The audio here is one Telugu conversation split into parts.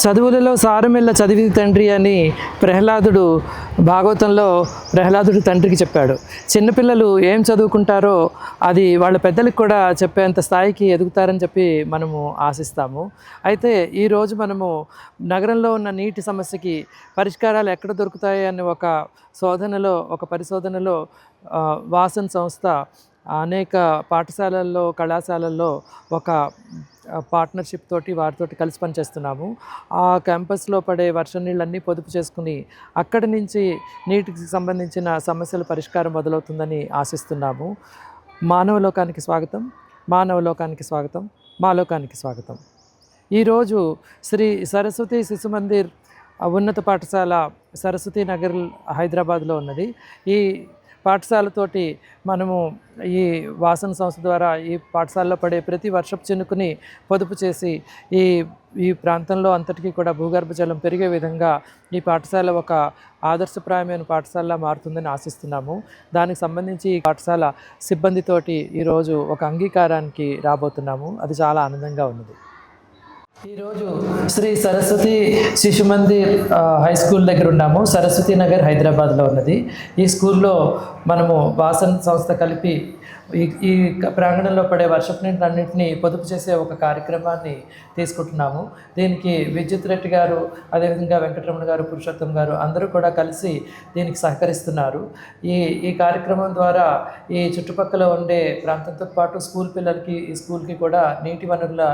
చదువులలో సారమెల్ల చదివి తండ్రి అని ప్రహ్లాదుడు భాగవతంలో ప్రహ్లాదుడు తండ్రికి చెప్పాడు. చిన్నపిల్లలు ఏం చదువుకుంటారో అది వాళ్ళ పెద్దలకు కూడా చెప్పేంత స్థాయికి ఎదుగుతారని చెప్పి మనము ఆశిస్తాము. అయితే ఈరోజు మనము నగరంలో ఉన్న నీటి సమస్యకి పరిష్కారాలు ఎక్కడ దొరుకుతాయి అనే ఒక పరిశోధనలో వాసన్ సంస్థ అనేక పాఠశాలల్లో కళాశాలల్లో ఒక పార్ట్నర్షిప్ తోటి వారితోటి కలిసి పనిచేస్తున్నాము. ఆ క్యాంపస్లో పడే వర్షం నీళ్ళన్నీ పొదుపు చేసుకుని అక్కడి నుంచి నీటికి సంబంధించిన సమస్యల పరిష్కారం మొదలవుతుందని ఆశిస్తున్నాము. మానవలోకానికి స్వాగతం, మానవలోకానికి స్వాగతం, మా లోకానికి స్వాగతం. ఈరోజు శ్రీ సరస్వతి శిశు మందిర్ ఉన్నత పాఠశాల సరస్వతి నగర్ హైదరాబాద్లో ఉన్నది. ఈ పాఠశాలతోటి మనము ఈ వాసన సంస్థ ద్వారా ఈ పాఠశాలలో పడే ప్రతి వర్షపు చినుకుని పొదుపు చేసి ఈ ప్రాంతంలో అంతటికీ కూడా భూగర్భ జలం పెరిగే విధంగా ఈ పాఠశాల ఒక ఆదర్శప్రాయమైన పాఠశాలలా మారుతుందని ఆశిస్తున్నాము. దానికి సంబంధించి ఈ పాఠశాల సిబ్బందితోటి ఈరోజు ఒక అంగీకారానికి రాబోతున్నాము. అది చాలా ఆనందంగా ఉన్నది. ఈరోజు శ్రీ సరస్వతి శిశు మందిర్ హై స్కూల్ దగ్గర ఉన్నాము. సరస్వతి నగర్ హైదరాబాద్లో ఉన్నది. ఈ స్కూల్లో మనము వాసన్ సంస్థ కలిపి ఈ ప్రాంగణంలో పడే వర్షపు నీటినన్నింటినీ పొదుపు చేసే ఒక కార్యక్రమాన్ని తీసుకుంటున్నాము. దీనికి విద్యుత్ రెడ్డి గారు, అదేవిధంగా వెంకటరమణ గారు, పురుషోత్తం గారు అందరూ కూడా కలిసి దీనికి సహకరిస్తున్నారు. ఈ కార్యక్రమం ద్వారా ఈ చుట్టుపక్కల ఉండే ప్రాంతంతో పాటు స్కూల్ పిల్లలకి ఈ స్కూల్కి కూడా నీటి వనరుల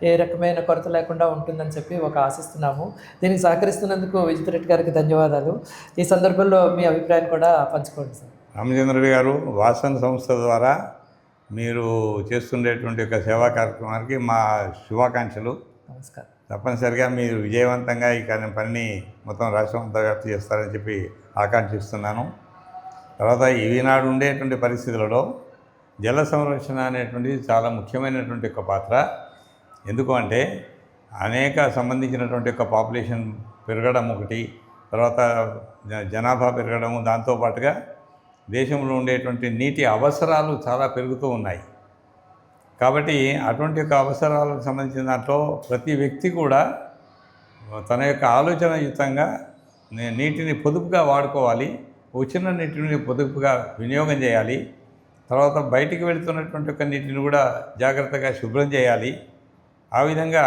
ఏ రకమైన కొరత లేకుండా ఉంటుందని చెప్పి ఆశిస్తున్నాము. దీనికి సహకరిస్తున్నందుకు విద్యుత్ రెడ్డి గారికి ధన్యవాదాలు. ఈ సందర్భంలో మీ అభిప్రాయం కూడా పంచుకోండి సార్. రామచంద్రుడి గారు, వాసన్ సంస్థ ద్వారా మీరు చేస్తుండేటువంటి ఒక సేవా కార్యక్రమానికి మా శుభాకాంక్షలు. నమస్కారం. తప్పనిసరిగా మీరు విజయవంతంగా ఈ పనిని మొత్తం రాష్ట్రం అంతా వ్యాప్తి చేస్తారని చెప్పి ఆకాంక్షిస్తున్నాను. తర్వాత ఈనాడు ఉండేటువంటి పరిస్థితులలో జల సంరక్షణ అనేటువంటిది చాలా ముఖ్యమైనటువంటి ఒక పాత్ర. ఎందుకు అంటే అనేక సంబంధించినటువంటి ఒక పాపులేషన్ పెరగడం ఒకటి, తర్వాత జనాభా పెరగడము, దాంతోపాటుగా దేశంలో ఉండేటువంటి నీటి అవసరాలు చాలా పెరుగుతూ ఉన్నాయి. కాబట్టి అటువంటి యొక్క అవసరాలకు సంబంధించిన దాంట్లో ప్రతి వ్యక్తి కూడా తన యొక్క ఆలోచనయుతంగా నీటిని పొదుపుగా వాడుకోవాలి, వచ్చిన నీటిని పొదుపుగా వినియోగం చేయాలి, తర్వాత బయటికి వెళుతున్నటువంటి ఒక నీటిని కూడా జాగ్రత్తగా శుభ్రం చేయాలి. ఆ విధంగా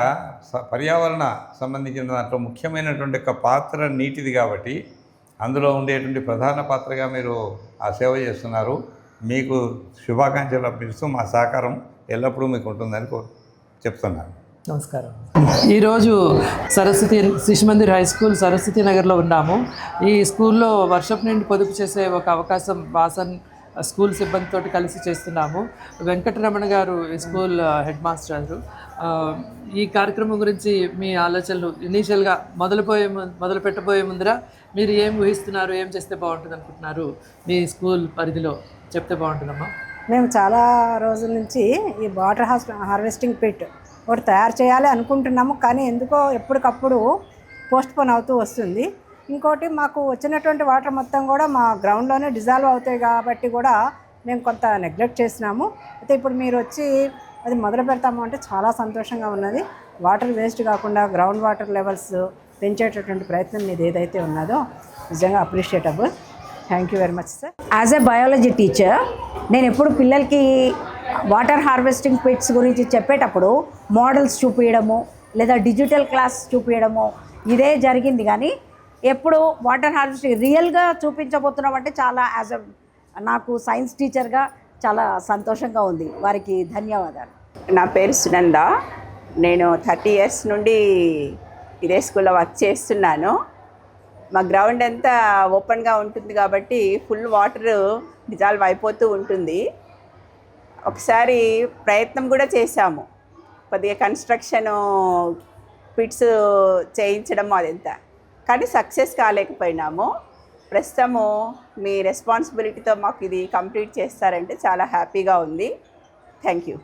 పర్యావరణ సంబంధించిన దాంట్లో ముఖ్యమైనటువంటి ఒక పాత్ర నీటిది కాబట్టి అందులో ఉండేటువంటి ప్రధాన పాత్రగా మీరు ఆ సేవ చేస్తున్నారు. మీకు శుభాకాంక్షలు అర్పిస్తూ మా సహకారం ఎల్లప్పుడూ మీకు ఉంటుందని చెప్తున్నాను. నమస్కారం. ఈరోజు సరస్వతి శిశు మందిర్ హై స్కూల్ సరస్వతి నగర్లో ఉన్నాము. ఈ స్కూల్లో వర్షపు నీటిని పొదుపు చేసే ఒక అవకాశం వాసన్ స్కూల్ సిబ్బందితో కలిసి చేస్తున్నాము. వెంకటరమణ గారు స్కూల్ హెడ్ మాస్టర్. ఈ కార్యక్రమం గురించి మీ ఆలోచనలు ఇనీషియల్గా మొదలు పెట్టబోయే ముందర మీరు ఏం ఊహిస్తున్నారు, ఏం చేస్తే బాగుంటుంది అనుకుంటున్నారు, మీ స్కూల్ పరిధిలో చెప్తే బాగుంటుందమ్మా? మేము చాలా రోజుల నుంచి ఈ వాటర్ హార్వెస్టింగ్ పిట్ ఒకటి తయారు చేయాలి అనుకుంటున్నాము. కానీ ఎందుకో ఎప్పటికప్పుడు పోస్ట్పోన్ అవుతూ వస్తుంది. ఇంకోటి, మాకు వచ్చినటువంటి వాటర్ మొత్తం కూడా మా గ్రౌండ్లోనే డిజాల్వ్ అవుతాయి కాబట్టి కూడా మేము కొంత నెగ్లెక్ట్ చేసినాము. అయితే ఇప్పుడు మీరు వచ్చి అది మొదలు పెడతాము అంటే చాలా సంతోషంగా ఉన్నది. వాటర్ వేస్ట్ కాకుండా గ్రౌండ్ వాటర్ లెవెల్స్ పెంచేటటువంటి ప్రయత్నం మీది ఏదైతే ఉన్నదో నిజంగా appreciable. Thank you very much sir. As a biology teacher నేను ఎప్పుడు పిల్లలకి వాటర్ హార్వెస్టింగ్ పిట్స్ గురించి చెప్పేటప్పుడు మోడల్స్ చూపించడము లేదా డిజిటల్ క్లాస్ చూపించడము ఇదే జరిగింది. కానీ ఎప్పుడు వాటర్ హార్వెస్టింగ్ రియల్గా చూపించబోతున్నాం అంటే చాలా నాకు సైన్స్ టీచర్గా చాలా సంతోషంగా ఉంది. వారికి ధన్యవాదాలు. నా పేరు సునంద. నేను 30 years నుండి ఇదే స్కూల్లో వర్క్ చేస్తున్నాను. మా గ్రౌండ్ అంతా ఓపెన్గా ఉంటుంది కాబట్టి ఫుల్ వాటర్ డిజాల్వ్ అయిపోతూ ఉంటుంది. ఒకసారి ప్రయత్నం కూడా చేశాము, కొద్దిగా కన్స్ట్రక్షన్ పిట్స్ చేయించడం అదంతా, కానీ సక్సెస్ కాలేకపోయినాము. ప్రస్తుతము మీ రెస్పాన్సిబిలిటీతో మాకు ఇది కంప్లీట్ చేస్తారంటే చాలా హ్యాపీగా ఉంది. Thank you.